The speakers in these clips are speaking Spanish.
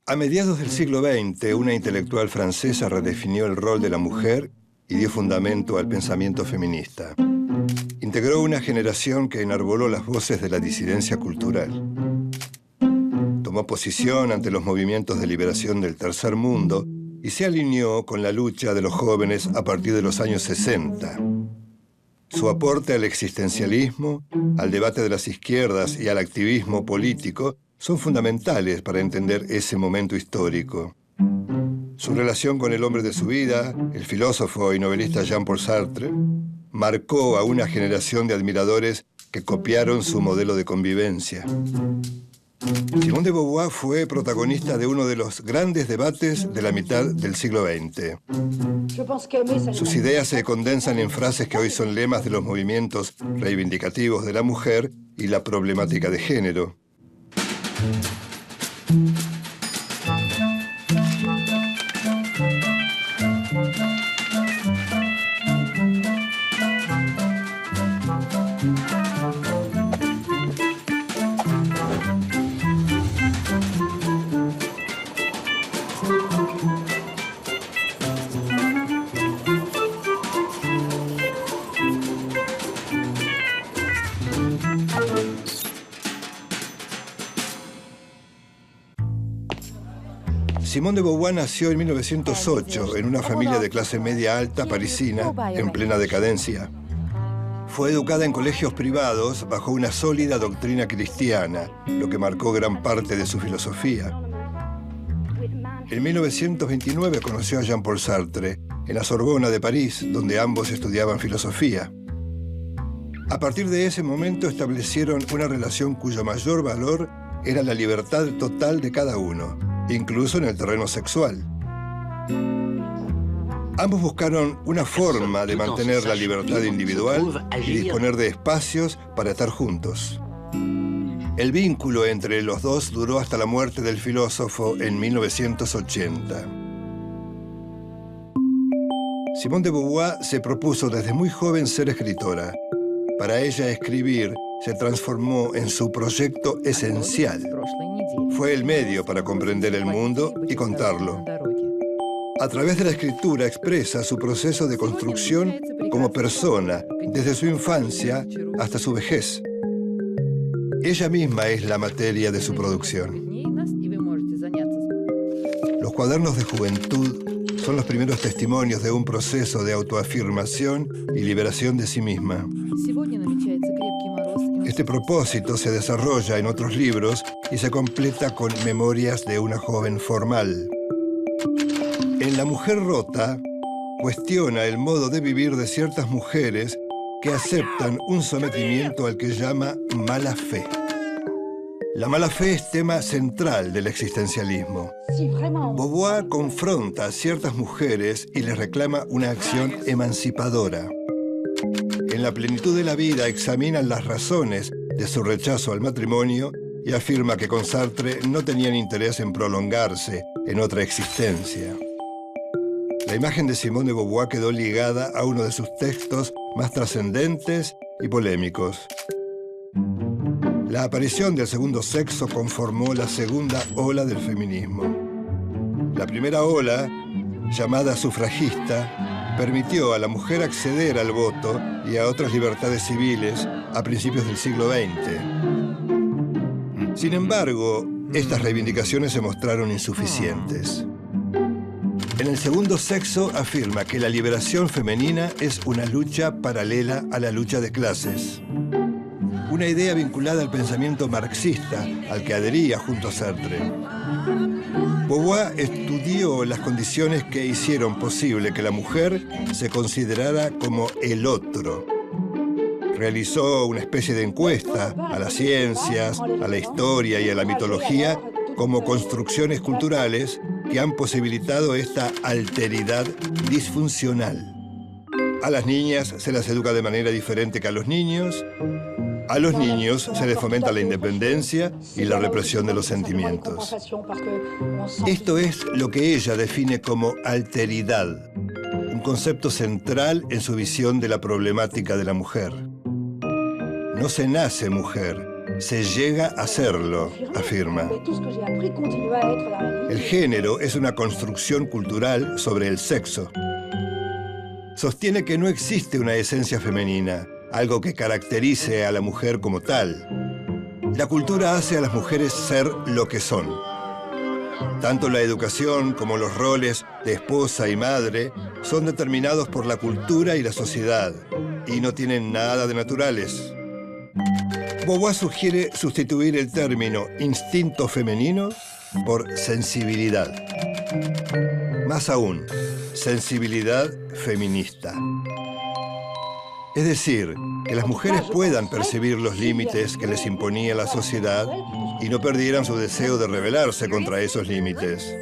A mediados del siglo XX, una intelectual francesa redefinió el rol de la mujer y dio fundamento al pensamiento feminista. Integró una generación que enarboló las voces de la disidencia cultural. Tomó posición ante los movimientos de liberación del tercer mundo y se alineó con la lucha de los jóvenes a partir de los años 60. Su aporte al existencialismo, al debate de las izquierdas y al activismo político son fundamentales para entender ese momento histórico. Su relación con el hombre de su vida, el filósofo y novelista Jean-Paul Sartre, marcó a una generación de admiradores que copiaron su modelo de convivencia. Simone de Beauvoir fue protagonista de uno de los grandes debates de la mitad del siglo XX. Sus ideas se condensan en frases que hoy son lemas de los movimientos reivindicativos de la mujer y la problemática de género. Simone de Beauvoir nació en 1908 en una familia de clase media alta parisina en plena decadencia. Fue educada en colegios privados bajo una sólida doctrina cristiana, lo que marcó gran parte de su filosofía. En 1929 conoció a Jean-Paul Sartre en la Sorbona de París, donde ambos estudiaban filosofía. A partir de ese momento establecieron una relación cuyo mayor valor era la libertad total de cada uno, incluso en el terreno sexual. Ambos buscaron una forma de mantener la libertad individual y disponer de espacios para estar juntos. El vínculo entre los dos duró hasta la muerte del filósofo en 1980. Simone de Beauvoir se propuso desde muy joven ser escritora. Para ella, escribir se transformó en su proyecto esencial. Fue el medio para comprender el mundo y contarlo. A través de la escritura expresa su proceso de construcción como persona, desde su infancia hasta su vejez. Ella misma es la materia de su producción. Los cuadernos de juventud son los primeros testimonios de un proceso de autoafirmación y liberación de sí misma. Este propósito se desarrolla en otros libros y se completa con Memorias de una joven formal. En La mujer rota, cuestiona el modo de vivir de ciertas mujeres que aceptan un sometimiento al que llama mala fe. La mala fe es tema central del existencialismo. Beauvoir confronta a ciertas mujeres y les reclama una acción emancipadora. En La plenitud de la vida examina las razones de su rechazo al matrimonio y afirma que con Sartre no tenían interés en prolongarse en otra existencia. La imagen de Simone de Beauvoir quedó ligada a uno de sus textos más trascendentes y polémicos. La aparición del segundo sexo conformó la segunda ola del feminismo. La primera ola, llamada sufragista, permitió a la mujer acceder al voto y a otras libertades civiles a principios del siglo XX. Sin embargo, estas reivindicaciones se mostraron insuficientes. En el segundo sexo afirma que la liberación femenina es una lucha paralela a la lucha de clases. Una idea vinculada al pensamiento marxista, al que adhería junto a Sartre. Beauvoir estudió las condiciones que hicieron posible que la mujer se considerara como el otro. Realizó una especie de encuesta a las ciencias, a la historia y a la mitología como construcciones culturales que han posibilitado esta alteridad disfuncional. A las niñas se las educa de manera diferente que a los niños. A los niños se les fomenta la independencia y la represión de los sentimientos. Esto es lo que ella define como alteridad, un concepto central en su visión de la problemática de la mujer. No se nace mujer, se llega a serlo, afirma. El género es una construcción cultural sobre el sexo. Sostiene que no existe una esencia femenina, algo que caracterice a la mujer como tal. La cultura hace a las mujeres ser lo que son. Tanto la educación como los roles de esposa y madre son determinados por la cultura y la sociedad, y no tienen nada de naturales. Beauvoir sugiere sustituir el término instinto femenino por sensibilidad. Más aún, sensibilidad feminista. Es decir, que las mujeres puedan percibir los límites que les imponía la sociedad y no perdieran su deseo de rebelarse contra esos límites.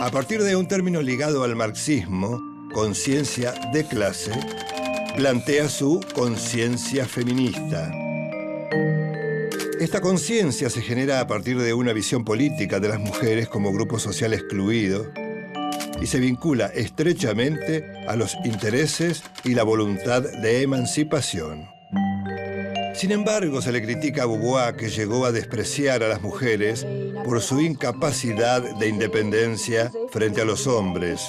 A partir de un término ligado al marxismo, conciencia de clase, plantea su conciencia feminista. Esta conciencia se genera a partir de una visión política de las mujeres como grupo social excluido y se vincula estrechamente a los intereses y la voluntad de emancipación. Sin embargo, se le critica a Beauvoir que llegó a despreciar a las mujeres por su incapacidad de independencia frente a los hombres.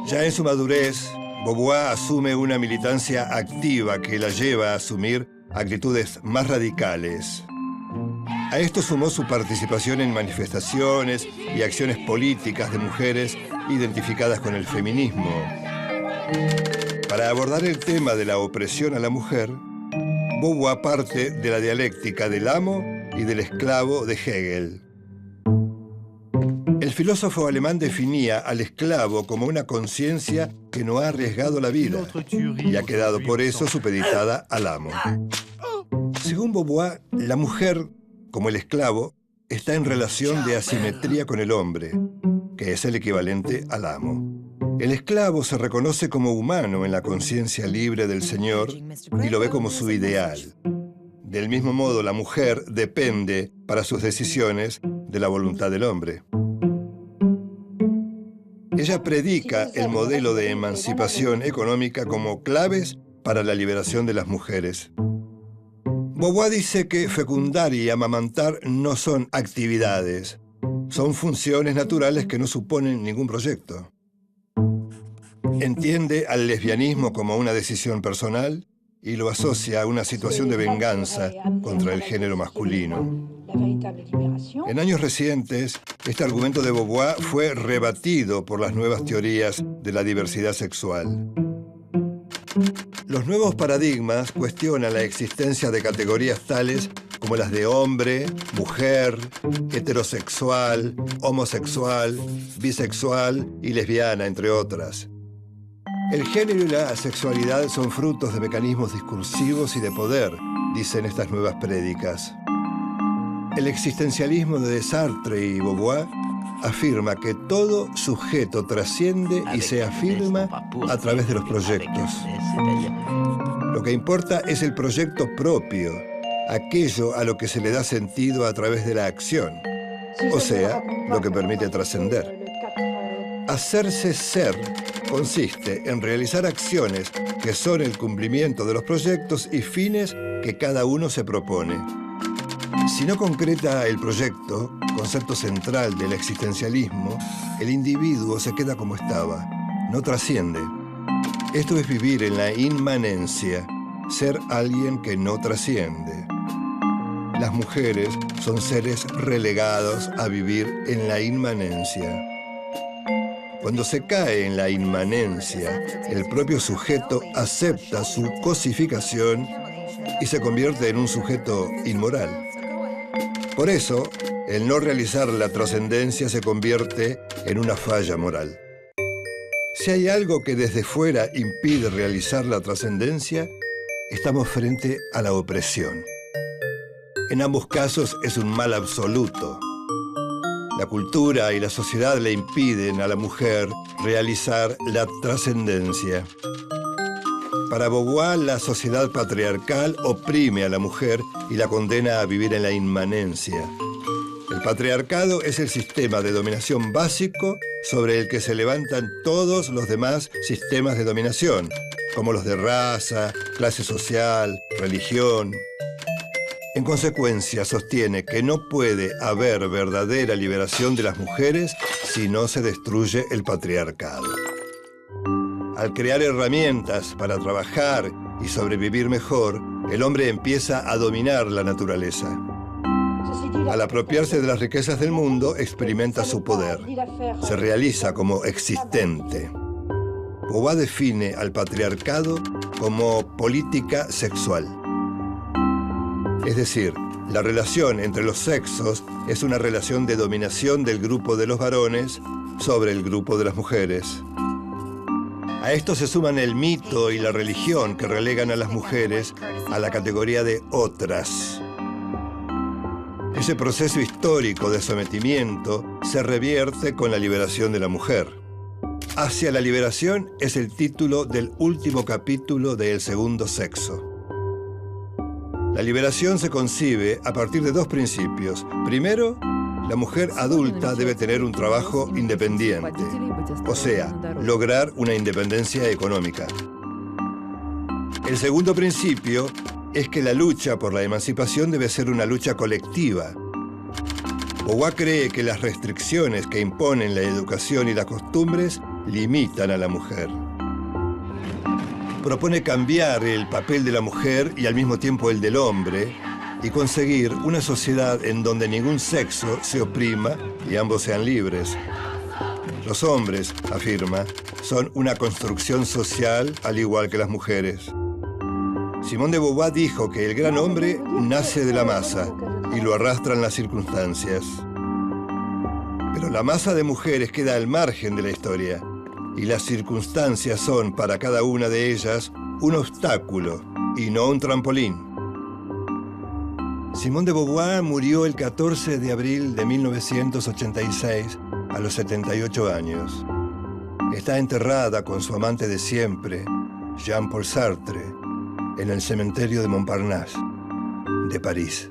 Ya en su madurez, Beauvoir asume una militancia activa que la lleva a asumir actitudes más radicales. A esto sumó su participación en manifestaciones y acciones políticas de mujeres identificadas con el feminismo. Para abordar el tema de la opresión a la mujer, Beauvoir parte de la dialéctica del amo y del esclavo de Hegel. El filósofo alemán definía al esclavo como una conciencia que no ha arriesgado la vida y ha quedado por eso supeditada al amo. Según Beauvoir, la mujer, como el esclavo, está en relación de asimetría con el hombre, que es el equivalente al amo. El esclavo se reconoce como humano en la conciencia libre del Señor y lo ve como su ideal. Del mismo modo, la mujer depende, para sus decisiones, de la voluntad del hombre. Ella predica el modelo de emancipación económica como claves para la liberación de las mujeres. Beauvoir dice que fecundar y amamantar no son actividades, son funciones naturales que no suponen ningún proyecto. Entiende al lesbianismo como una decisión personal y lo asocia a una situación de venganza contra el género masculino. En años recientes, este argumento de Beauvoir fue rebatido por las nuevas teorías de la diversidad sexual. Los nuevos paradigmas cuestionan la existencia de categorías tales como las de hombre, mujer, heterosexual, homosexual, bisexual y lesbiana, entre otras. El género y la sexualidad son frutos de mecanismos discursivos y de poder, dicen estas nuevas prédicas. El existencialismo de Sartre y Beauvoir afirma que todo sujeto trasciende y se afirma a través de los proyectos. Lo que importa es el proyecto propio, aquello a lo que se le da sentido a través de la acción, o sea, lo que permite trascender. Hacerse ser consiste en realizar acciones que son el cumplimiento de los proyectos y fines que cada uno se propone. Si no concreta el proyecto, concepto central del existencialismo, el individuo se queda como estaba, no trasciende. Esto es vivir en la inmanencia, ser alguien que no trasciende. Las mujeres son seres relegados a vivir en la inmanencia. Cuando se cae en la inmanencia, el propio sujeto acepta su cosificación y se convierte en un sujeto inmoral. Por eso, el no realizar la trascendencia se convierte en una falla moral. Si hay algo que desde fuera impide realizar la trascendencia, estamos frente a la opresión. En ambos casos es un mal absoluto. La cultura y la sociedad le impiden a la mujer realizar la trascendencia. Para Beauvoir, la sociedad patriarcal oprime a la mujer y la condena a vivir en la inmanencia. El patriarcado es el sistema de dominación básico sobre el que se levantan todos los demás sistemas de dominación, como los de raza, clase social, religión. En consecuencia, sostiene que no puede haber verdadera liberación de las mujeres si no se destruye el patriarcado. Al crear herramientas para trabajar y sobrevivir mejor, el hombre empieza a dominar la naturaleza. Al apropiarse de las riquezas del mundo, experimenta su poder. Se realiza como existente. Beauvoir define al patriarcado como política sexual. Es decir, la relación entre los sexos es una relación de dominación del grupo de los varones sobre el grupo de las mujeres. A esto se suman el mito y la religión que relegan a las mujeres a la categoría de otras. Ese proceso histórico de sometimiento se revierte con la liberación de la mujer. Hacia la liberación es el título del último capítulo de El segundo sexo. La liberación se concibe a partir de dos principios. Primero, la mujer adulta debe tener un trabajo independiente, o sea, lograr una independencia económica. El segundo principio es que la lucha por la emancipación debe ser una lucha colectiva. Beauvoir cree que las restricciones que imponen la educación y las costumbres limitan a la mujer. Propone cambiar el papel de la mujer y al mismo tiempo el del hombre y conseguir una sociedad en donde ningún sexo se oprima y ambos sean libres. Los hombres, afirma, son una construcción social al igual que las mujeres. Simone de Beauvoir dijo que el gran hombre nace de la masa y lo arrastran las circunstancias. Pero la masa de mujeres queda al margen de la historia y las circunstancias son para cada una de ellas un obstáculo y no un trampolín. Simone de Beauvoir murió el 14 de abril de 1986 a los 78 años. Está enterrada con su amante de siempre, Jean-Paul Sartre, en el cementerio de Montparnasse, de París.